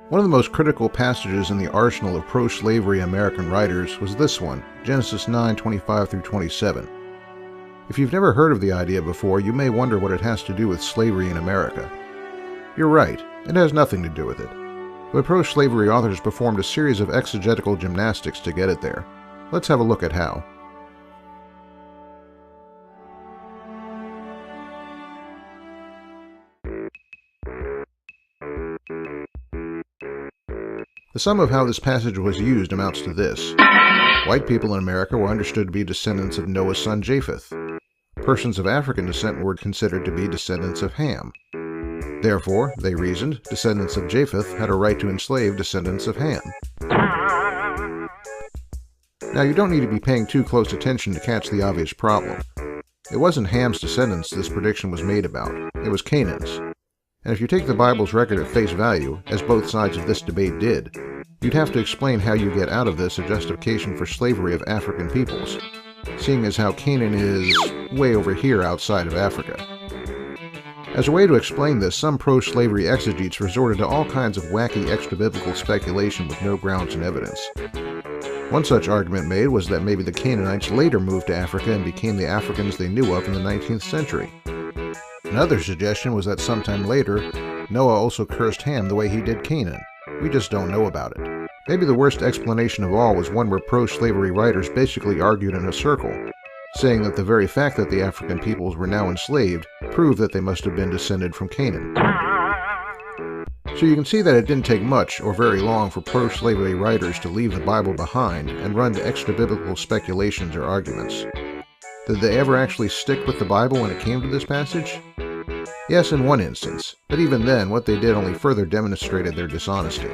One of the most critical passages in the arsenal of pro-slavery American writers was this one, Genesis 9:25 through 27. If you've never heard of the idea before, you may wonder what it has to do with slavery in America. You're right, it has nothing to do with it. But pro-slavery authors performed a series of exegetical gymnastics to get it there. Let's have a look at how. The sum of how this passage was used amounts to this. White people in America were understood to be descendants of Noah's son Japheth. Persons of African descent were considered to be descendants of Ham. Therefore, they reasoned, descendants of Japheth had a right to enslave descendants of Ham. Now, you don't need to be paying too close attention to catch the obvious problem. It wasn't Ham's descendants this prediction was made about. It was Canaan's. And if you take the Bible's record at face value, as both sides of this debate did, you'd have to explain how you get out of this a justification for slavery of African peoples, seeing as how Canaan is way over here outside of Africa. As a way to explain this, some pro-slavery exegetes resorted to all kinds of wacky extra-biblical speculation with no grounds and evidence. One such argument made was that maybe the Canaanites later moved to Africa and became the Africans they knew of in the 19th century. Another suggestion was that sometime later, Noah also cursed Ham the way he did Canaan. We just don't know about it. Maybe the worst explanation of all was one where pro-slavery writers basically argued in a circle, saying that the very fact that the African peoples were now enslaved proved that they must have been descended from Canaan. So you can see that it didn't take much or very long for pro-slavery writers to leave the Bible behind and run to extra-biblical speculations or arguments. Did they ever actually stick with the Bible when it came to this passage? Yes, in one instance, but even then, what they did only further demonstrated their dishonesty.